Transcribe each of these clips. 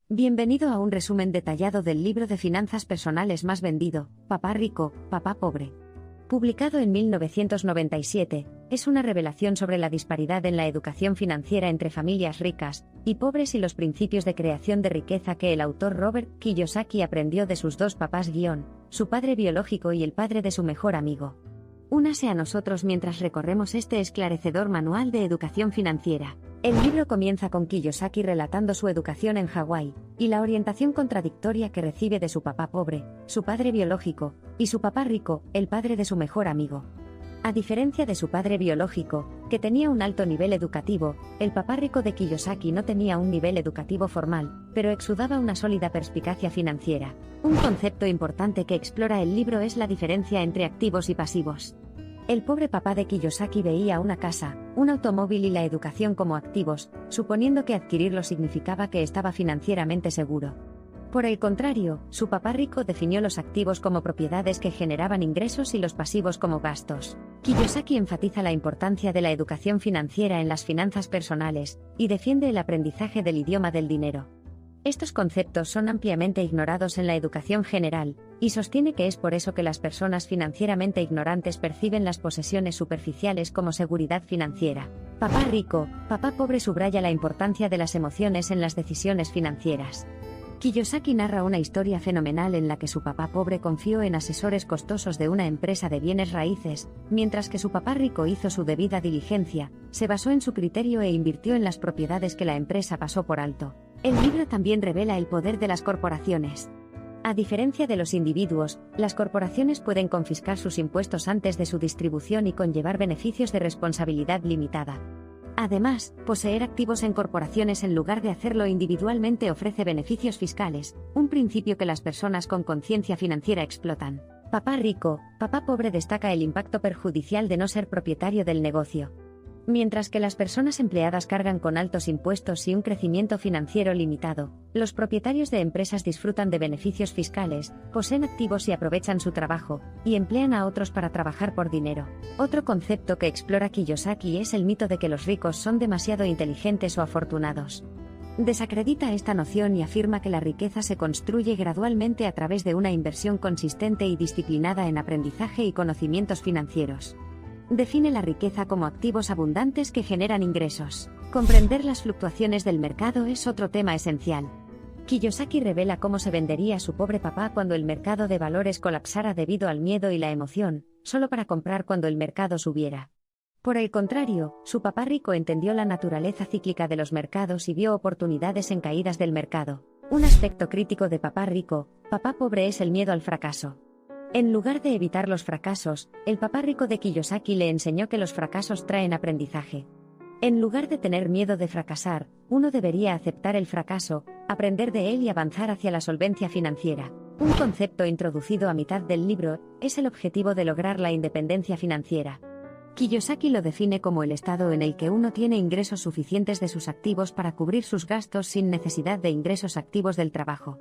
Bienvenido a un resumen detallado del libro de finanzas personales más vendido, Papá Rico, Papá Pobre. Publicado en 1997, es una revelación sobre la disparidad en la educación financiera entre familias ricas y pobres y los principios de creación de riqueza que el autor Robert Kiyosaki aprendió de sus dos papás su padre biológico y el padre de su mejor amigo. Únase a nosotros mientras recorremos este esclarecedor manual de educación financiera. El libro comienza con Kiyosaki relatando su educación en Hawái, y la orientación contradictoria que recibe de su papá pobre, su padre biológico, y su papá rico, el padre de su mejor amigo. A diferencia de su padre biológico, que tenía un alto nivel educativo, el papá rico de Kiyosaki no tenía un nivel educativo formal, pero exudaba una sólida perspicacia financiera. Un concepto importante que explora el libro es la diferencia entre activos y pasivos. El pobre papá de Kiyosaki veía una casa, un automóvil y la educación como activos, suponiendo que adquirirlo significaba que estaba financieramente seguro. Por el contrario, su papá rico definió los activos como propiedades que generaban ingresos y los pasivos como gastos. Kiyosaki enfatiza la importancia de la educación financiera en las finanzas personales, y defiende el aprendizaje del idioma del dinero. Estos conceptos son ampliamente ignorados en la educación general, y sostiene que es por eso que las personas financieramente ignorantes perciben las posesiones superficiales como seguridad financiera. Papá rico, papá pobre subraya la importancia de las emociones en las decisiones financieras. Kiyosaki narra una historia fenomenal en la que su papá pobre confió en asesores costosos de una empresa de bienes raíces, mientras que su papá rico hizo su debida diligencia, se basó en su criterio e invirtió en las propiedades que la empresa pasó por alto. El libro también revela el poder de las corporaciones. A diferencia de los individuos, las corporaciones pueden confiscar sus impuestos antes de su distribución y conllevar beneficios de responsabilidad limitada. Además, poseer activos en corporaciones en lugar de hacerlo individualmente ofrece beneficios fiscales, un principio que las personas con conciencia financiera explotan. Papá rico, papá pobre destaca el impacto perjudicial de no ser propietario del negocio. Mientras que las personas empleadas cargan con altos impuestos y un crecimiento financiero limitado, los propietarios de empresas disfrutan de beneficios fiscales, poseen activos y aprovechan su trabajo, y emplean a otros para trabajar por dinero. Otro concepto que explora Kiyosaki es el mito de que los ricos son demasiado inteligentes o afortunados. Desacredita esta noción y afirma que la riqueza se construye gradualmente a través de una inversión consistente y disciplinada en aprendizaje y conocimientos financieros. Define la riqueza como activos abundantes que generan ingresos. Comprender las fluctuaciones del mercado es otro tema esencial. Kiyosaki revela cómo se vendería a su pobre papá cuando el mercado de valores colapsara debido al miedo y la emoción, solo para comprar cuando el mercado subiera. Por el contrario, su papá rico entendió la naturaleza cíclica de los mercados y vio oportunidades en caídas del mercado. Un aspecto crítico de papá rico, papá pobre es el miedo al fracaso. En lugar de evitar los fracasos, el papá rico de Kiyosaki le enseñó que los fracasos traen aprendizaje. En lugar de tener miedo de fracasar, uno debería aceptar el fracaso, aprender de él y avanzar hacia la solvencia financiera. Un concepto introducido a mitad del libro es el objetivo de lograr la independencia financiera. Kiyosaki lo define como el estado en el que uno tiene ingresos suficientes de sus activos para cubrir sus gastos sin necesidad de ingresos activos del trabajo.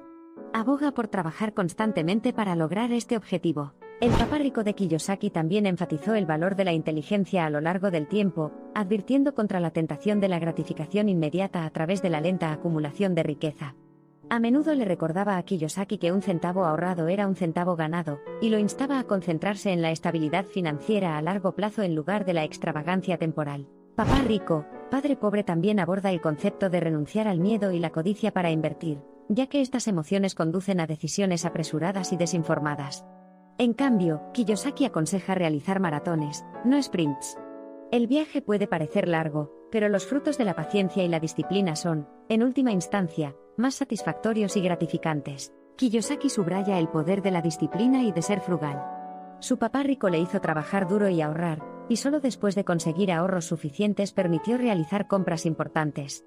Aboga por trabajar constantemente para lograr este objetivo. El papá rico de Kiyosaki también enfatizó el valor de la inteligencia a lo largo del tiempo, advirtiendo contra la tentación de la gratificación inmediata a través de la lenta acumulación de riqueza. A menudo le recordaba a Kiyosaki que un centavo ahorrado era un centavo ganado, y lo instaba a concentrarse en la estabilidad financiera a largo plazo en lugar de la extravagancia temporal. Papá rico, padre pobre también aborda el concepto de renunciar al miedo y la codicia para invertir, ya que estas emociones conducen a decisiones apresuradas y desinformadas. En cambio, Kiyosaki aconseja realizar maratones, no sprints. El viaje puede parecer largo, pero los frutos de la paciencia y la disciplina son, en última instancia, más satisfactorios y gratificantes. Kiyosaki subraya el poder de la disciplina y de ser frugal. Su papá rico le hizo trabajar duro y ahorrar, y solo después de conseguir ahorros suficientes permitió realizar compras importantes.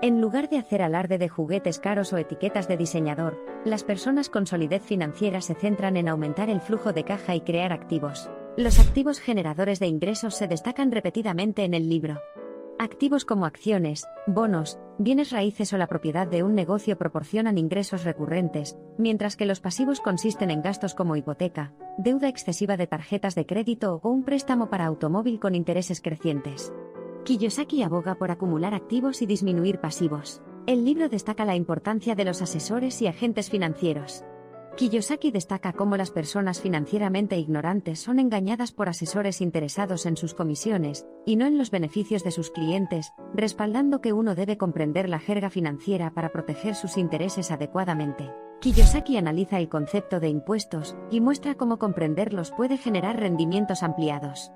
En lugar de hacer alarde de juguetes caros o etiquetas de diseñador, las personas con solidez financiera se centran en aumentar el flujo de caja y crear activos. Los activos generadores de ingresos se destacan repetidamente en el libro. Activos como acciones, bonos, bienes raíces o la propiedad de un negocio proporcionan ingresos recurrentes, mientras que los pasivos consisten en gastos como hipoteca, deuda excesiva de tarjetas de crédito o un préstamo para automóvil con intereses crecientes. Kiyosaki aboga por acumular activos y disminuir pasivos. El libro destaca la importancia de los asesores y agentes financieros. Kiyosaki destaca cómo las personas financieramente ignorantes son engañadas por asesores interesados en sus comisiones, y no en los beneficios de sus clientes, respaldando que uno debe comprender la jerga financiera para proteger sus intereses adecuadamente. Kiyosaki analiza el concepto de impuestos, y muestra cómo comprenderlos puede generar rendimientos ampliados.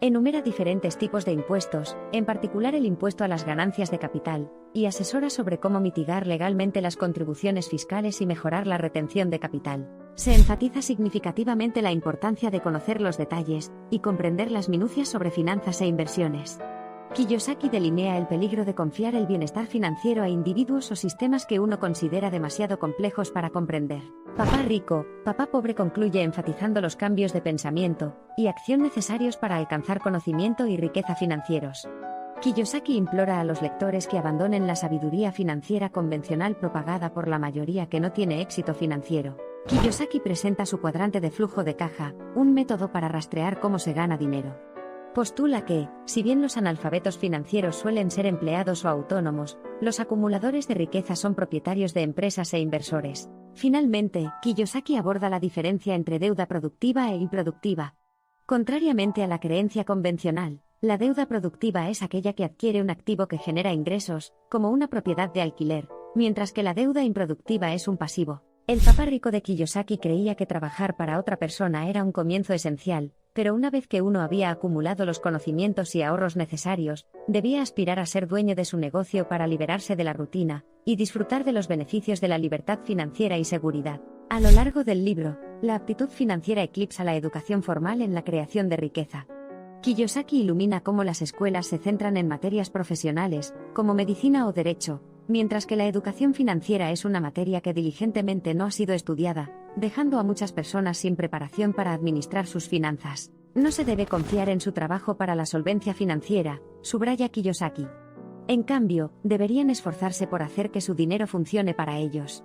Enumera diferentes tipos de impuestos, en particular el impuesto a las ganancias de capital, y asesora sobre cómo mitigar legalmente las contribuciones fiscales y mejorar la retención de capital. Se enfatiza significativamente la importancia de conocer los detalles y comprender las minucias sobre finanzas e inversiones. Kiyosaki delinea el peligro de confiar el bienestar financiero a individuos o sistemas que uno considera demasiado complejos para comprender. Papá rico, papá pobre concluye enfatizando los cambios de pensamiento y acción necesarios para alcanzar conocimiento y riqueza financieros. Kiyosaki implora a los lectores que abandonen la sabiduría financiera convencional propagada por la mayoría que no tiene éxito financiero. Kiyosaki presenta su cuadrante de flujo de caja, un método para rastrear cómo se gana dinero. Postula que, si bien los analfabetos financieros suelen ser empleados o autónomos, los acumuladores de riqueza son propietarios de empresas e inversores. Finalmente, Kiyosaki aborda la diferencia entre deuda productiva e improductiva. Contrariamente a la creencia convencional, la deuda productiva es aquella que adquiere un activo que genera ingresos, como una propiedad de alquiler, mientras que la deuda improductiva es un pasivo. El papá rico de Kiyosaki creía que trabajar para otra persona era un comienzo esencial, pero una vez que uno había acumulado los conocimientos y ahorros necesarios, debía aspirar a ser dueño de su negocio para liberarse de la rutina y disfrutar de los beneficios de la libertad financiera y seguridad. A lo largo del libro, la aptitud financiera eclipsa la educación formal en la creación de riqueza. Kiyosaki ilumina cómo las escuelas se centran en materias profesionales, como medicina o derecho, mientras que la educación financiera es una materia que diligentemente no ha sido estudiada, dejando a muchas personas sin preparación para administrar sus finanzas. No se debe confiar en su trabajo para la solvencia financiera, subraya Kiyosaki. En cambio, deberían esforzarse por hacer que su dinero funcione para ellos.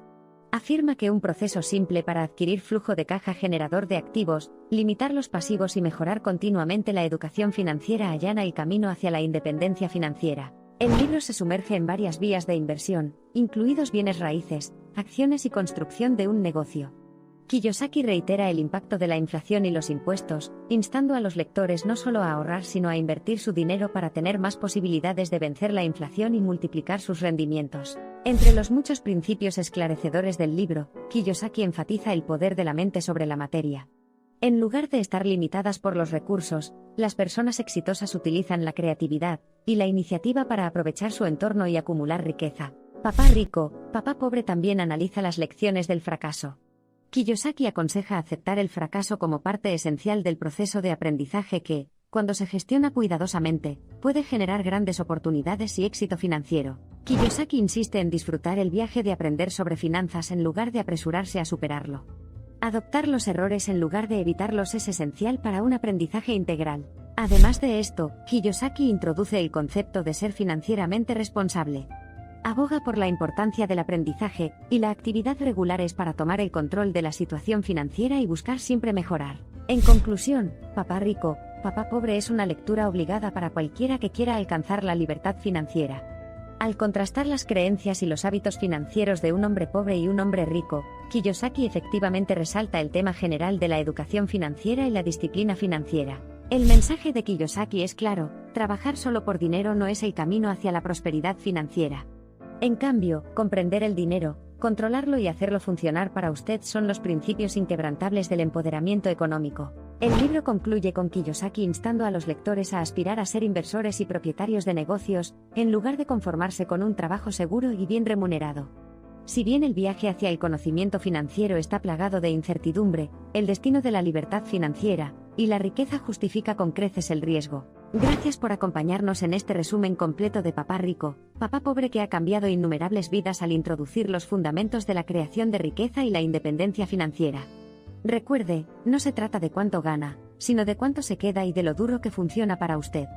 Afirma que un proceso simple para adquirir flujo de caja generador de activos, limitar los pasivos y mejorar continuamente la educación financiera allana el camino hacia la independencia financiera. El libro se sumerge en varias vías de inversión, incluidos bienes raíces, acciones y construcción de un negocio. Kiyosaki reitera el impacto de la inflación y los impuestos, instando a los lectores no solo a ahorrar sino a invertir su dinero para tener más posibilidades de vencer la inflación y multiplicar sus rendimientos. Entre los muchos principios esclarecedores del libro, Kiyosaki enfatiza el poder de la mente sobre la materia. En lugar de estar limitadas por los recursos, las personas exitosas utilizan la creatividad y la iniciativa para aprovechar su entorno y acumular riqueza. Papá rico, papá pobre también analiza las lecciones del fracaso. Kiyosaki aconseja aceptar el fracaso como parte esencial del proceso de aprendizaje que, cuando se gestiona cuidadosamente, puede generar grandes oportunidades y éxito financiero. Kiyosaki insiste en disfrutar el viaje de aprender sobre finanzas en lugar de apresurarse a superarlo. Adoptar los errores en lugar de evitarlos es esencial para un aprendizaje integral. Además de esto, Kiyosaki introduce el concepto de ser financieramente responsable. Aboga por la importancia del aprendizaje y la actividad regulares para tomar el control de la situación financiera y buscar siempre mejorar. En conclusión, Papá rico, papá pobre es una lectura obligada para cualquiera que quiera alcanzar la libertad financiera. Al contrastar las creencias y los hábitos financieros de un hombre pobre y un hombre rico, Kiyosaki efectivamente resalta el tema general de la educación financiera y la disciplina financiera. El mensaje de Kiyosaki es claro: trabajar solo por dinero no es el camino hacia la prosperidad financiera. En cambio, comprender el dinero, controlarlo y hacerlo funcionar para usted son los principios inquebrantables del empoderamiento económico. El libro concluye con Kiyosaki instando a los lectores a aspirar a ser inversores y propietarios de negocios, en lugar de conformarse con un trabajo seguro y bien remunerado. Si bien el viaje hacia el conocimiento financiero está plagado de incertidumbre, el destino de la libertad financiera y la riqueza justifica con creces el riesgo. Gracias por acompañarnos en este resumen completo de Papá rico, papá pobre, que ha cambiado innumerables vidas al introducir los fundamentos de la creación de riqueza y la independencia financiera. Recuerde, no se trata de cuánto gana, sino de cuánto se queda y de lo duro que funciona para usted.